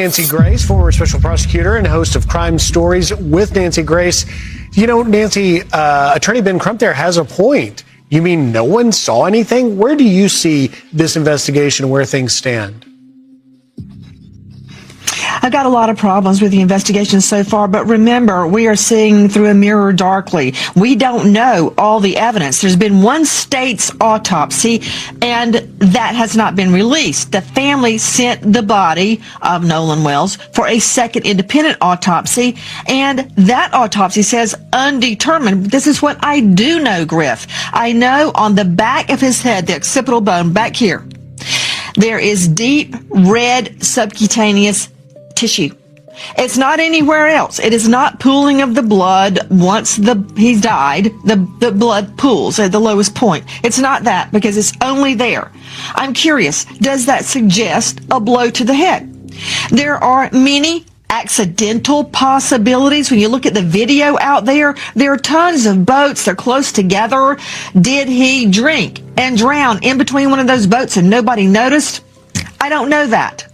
Nancy Grace, former special prosecutor and host of Crime Stories with Nancy Grace. You know, Nancy, Attorney Ben Crump there has a point. You mean no one saw anything? Where do you see this investigation, where things stand? I've got a lot of problems with the investigation so far, but remember, we are seeing through a mirror darkly. We don't know all the evidence. There's been one state's autopsy, and that has not been released. The family sent the body of Nolan Wells for a second independent autopsy, and that autopsy says undetermined. This is what I do know, Griff. I know on the back of his head, the occipital bone back here, there is deep red subcutaneous tissue. It's not anywhere else. It is not pooling of the blood once he's died. The blood pools at the lowest point. It's not that, because it's only there. I'm curious, does that suggest a blow to the head? There are many accidental possibilities. When you look at the video out there are tons of boats. They're close together. Did he drink and drown in between one of those boats and nobody noticed? I don't know that.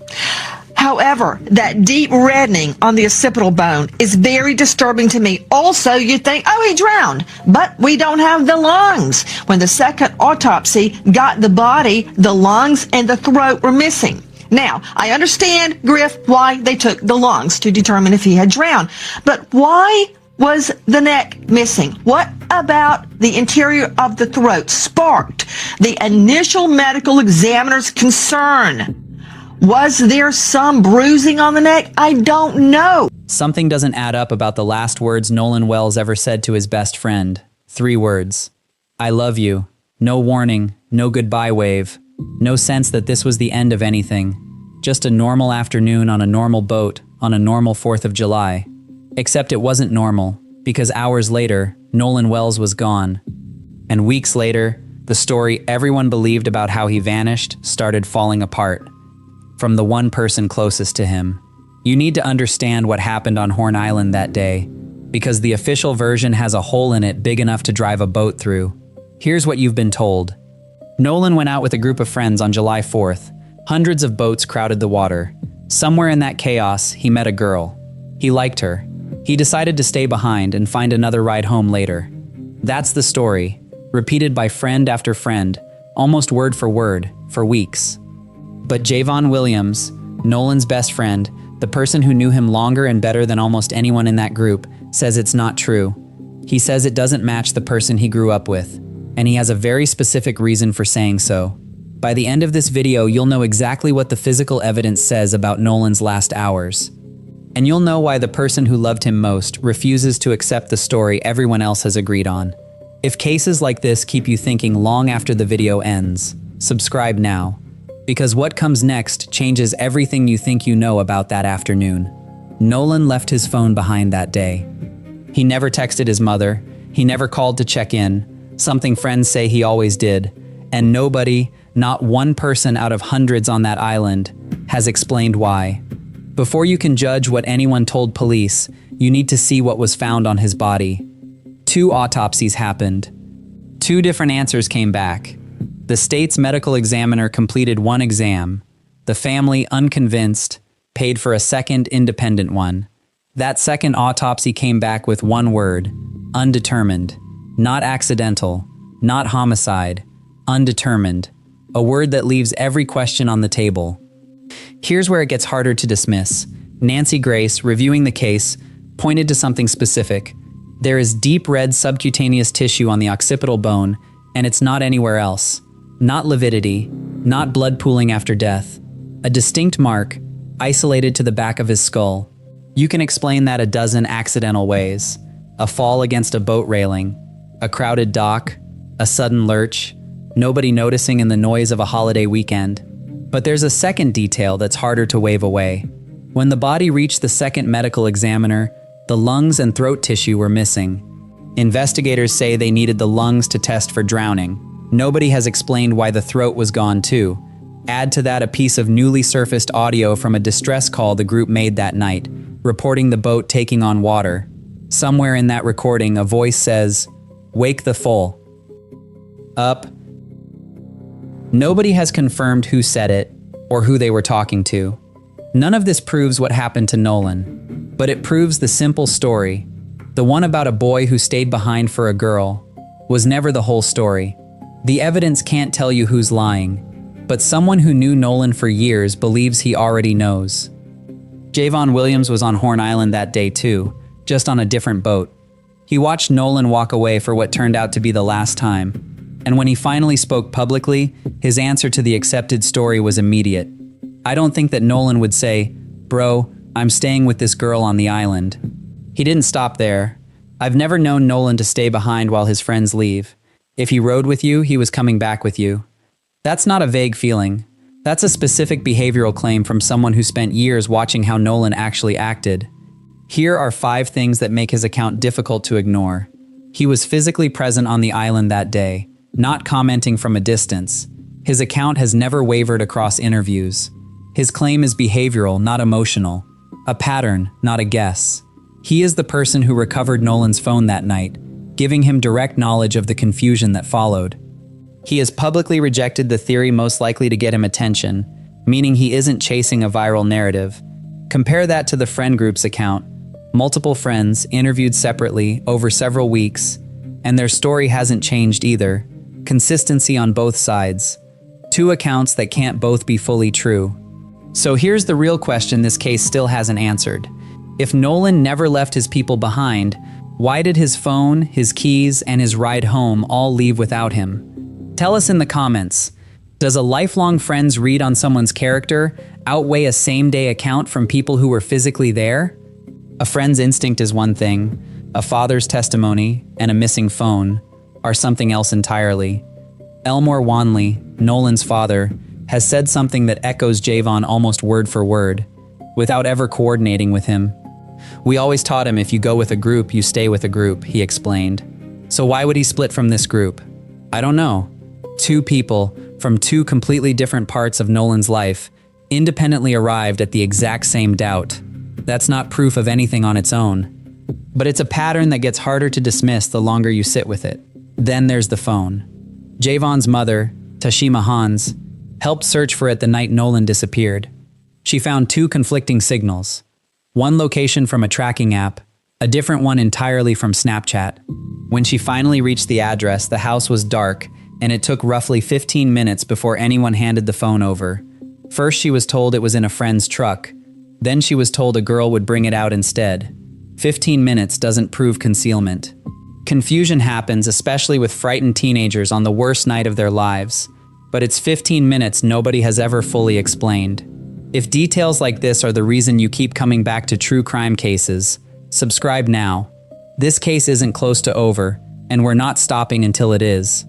However, that deep reddening on the occipital bone is very disturbing to me. Also, you think, oh, he drowned, but we don't have the lungs. When the second autopsy got the body, the lungs and the throat were missing. Now, I understand, Griff, why they took the lungs to determine if he had drowned, but why was the neck missing? What about the interior of the throat sparked the initial medical examiner's concern? Was there some bruising on the neck? I don't know. Something doesn't add up about the last words Nolan Wells ever said to his best friend. 3 words. I love you. No warning, no goodbye wave. No sense that this was the end of anything. Just a normal afternoon on a normal boat on a normal 4th of July. Except it wasn't normal, because hours later, Nolan Wells was gone. And weeks later, the story everyone believed about how he vanished started falling apart. From the one person closest to him. You need to understand what happened on Horn Island that day, because the official version has a hole in it big enough to drive a boat through. Here's what you've been told. Nolan went out with a group of friends on July 4th. Hundreds of boats crowded the water. Somewhere in that chaos, he met a girl. He liked her. He decided to stay behind and find another ride home later. That's the story, repeated by friend after friend, almost word, for weeks. But Javon Williams, Nolan's best friend, the person who knew him longer and better than almost anyone in that group, says it's not true. He says it doesn't match the person he grew up with, and he has a very specific reason for saying so. By the end of this video, you'll know exactly what the physical evidence says about Nolan's last hours. And you'll know why the person who loved him most refuses to accept the story everyone else has agreed on. If cases like this keep you thinking long after the video ends, subscribe now. Because what comes next changes everything you think you know about that afternoon. Nolan left his phone behind that day. He never texted his mother. He never called to check in, something friends say he always did. And nobody, not one person out of hundreds on that island, has explained why. Before you can judge what anyone told police, you need to see what was found on his body. 2 autopsies happened. 2 different answers came back. The state's medical examiner completed one exam. The family, unconvinced, paid for a second independent one. That second autopsy came back with one word: undetermined. Not accidental, not homicide, undetermined. A word that leaves every question on the table. Here's where it gets harder to dismiss. Nancy Grace, reviewing the case, pointed to something specific. There is deep red subcutaneous tissue on the occipital bone, and it's not anywhere else. Not lividity, not blood pooling after death. A distinct mark, isolated to the back of his skull. You can explain that a dozen accidental ways. A fall against a boat railing, a crowded dock, a sudden lurch, nobody noticing in the noise of a holiday weekend. But there's a second detail that's harder to wave away. When the body reached the second medical examiner, the lungs and throat tissue were missing. Investigators say they needed the lungs to test for drowning. Nobody has explained why the throat was gone too. Add to that a piece of newly surfaced audio from a distress call the group made that night, reporting the boat taking on water. Somewhere in that recording, a voice says, "Wake the full up." Nobody has confirmed who said it or who they were talking to. None of this proves what happened to Nolan, but it proves the simple story. The one about a boy who stayed behind for a girl was never the whole story. The evidence can't tell you who's lying, but someone who knew Nolan for years believes he already knows. Javon Williams was on Horn Island that day too, just on a different boat. He watched Nolan walk away for what turned out to be the last time, and when he finally spoke publicly, his answer to the accepted story was immediate. I don't think that Nolan would say, "Bro, I'm staying with this girl on the island." He didn't stop there. I've never known Nolan to stay behind while his friends leave. If he rode with you, he was coming back with you. That's not a vague feeling. That's a specific behavioral claim from someone who spent years watching how Nolan actually acted. Here are 5 things that make his account difficult to ignore. He was physically present on the island that day, not commenting from a distance. His account has never wavered across interviews. His claim is behavioral, not emotional. A pattern, not a guess. He is the person who recovered Nolan's phone that night, giving him direct knowledge of the confusion that followed. He has publicly rejected the theory most likely to get him attention, meaning he isn't chasing a viral narrative. Compare that to the friend group's account. Multiple friends, interviewed separately over several weeks, and their story hasn't changed either. Consistency on both sides. 2 accounts that can't both be fully true. So here's the real question this case still hasn't answered. If Nolan never left his people behind, why did his phone, his keys, and his ride home all leave without him? Tell us in the comments. Does a lifelong friend's read on someone's character outweigh a same-day account from people who were physically there? A friend's instinct is one thing, a father's testimony, and a missing phone are something else entirely. Elmore Wanley, Nolan's father, has said something that echoes Javon almost word for word, without ever coordinating with him. "We always taught him if you go with a group, you stay with a group," he explained. So why would he split from this group? I don't know. 2 people from 2 completely different parts of Nolan's life independently arrived at the exact same doubt. That's not proof of anything on its own. But it's a pattern that gets harder to dismiss the longer you sit with it. Then there's the phone. Javon's mother, Tashima Hans, helped search for it the night Nolan disappeared. She found 2 conflicting signals. One location from a tracking app, a different one entirely from Snapchat. When she finally reached the address, the house was dark, and it took roughly 15 minutes before anyone handed the phone over. First, she was told it was in a friend's truck. Then she was told a girl would bring it out instead. 15 minutes doesn't prove concealment. Confusion happens, especially with frightened teenagers on the worst night of their lives. But it's 15 minutes nobody has ever fully explained. If details like this are the reason you keep coming back to true crime cases, subscribe now. This case isn't close to over, and we're not stopping until it is.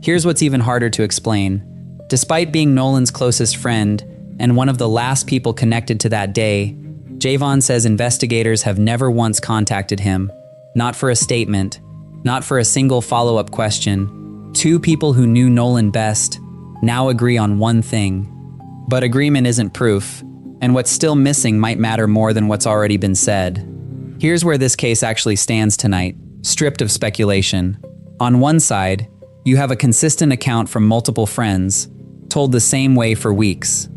Here's what's even harder to explain. Despite being Nolan's closest friend, and one of the last people connected to that day, Javon says investigators have never once contacted him. Not for a statement, not for a single follow-up question. 2 people who knew Nolan best now agree on one thing. But agreement isn't proof, and what's still missing might matter more than what's already been said. Here's where this case actually stands tonight, stripped of speculation. On one side, you have a consistent account from multiple friends, told the same way for weeks.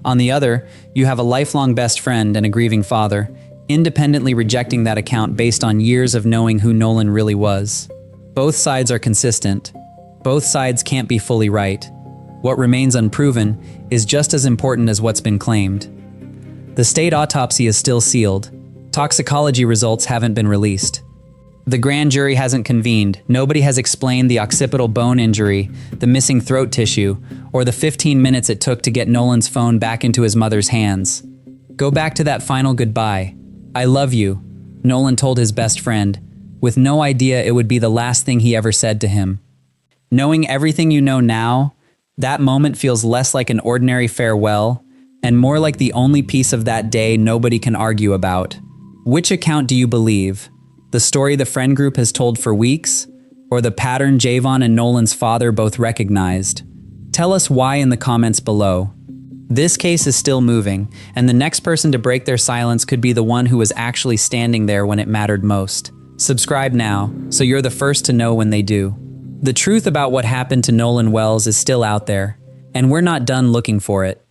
On the other, you have a lifelong best friend and a grieving father, independently rejecting that account based on years of knowing who Nolan really was. Both sides are consistent. Both sides can't be fully right. What remains unproven is just as important as what's been claimed. The state autopsy is still sealed. Toxicology results haven't been released. The grand jury hasn't convened. Nobody has explained the occipital bone injury, the missing throat tissue, or the 15 minutes it took to get Nolan's phone back into his mother's hands. Go back to that final goodbye. "I love you," Nolan told his best friend, with no idea it would be the last thing he ever said to him. Knowing everything you know now, that moment feels less like an ordinary farewell and more like the only piece of that day nobody can argue about. Which account do you believe? The story the friend group has told for weeks, or the pattern Javon and Nolan's father both recognized? Tell us why in the comments below. This case is still moving, and the next person to break their silence could be the one who was actually standing there when it mattered most. Subscribe now, so you're the first to know when they do. The truth about what happened to Nolan Wells is still out there, and we're not done looking for it.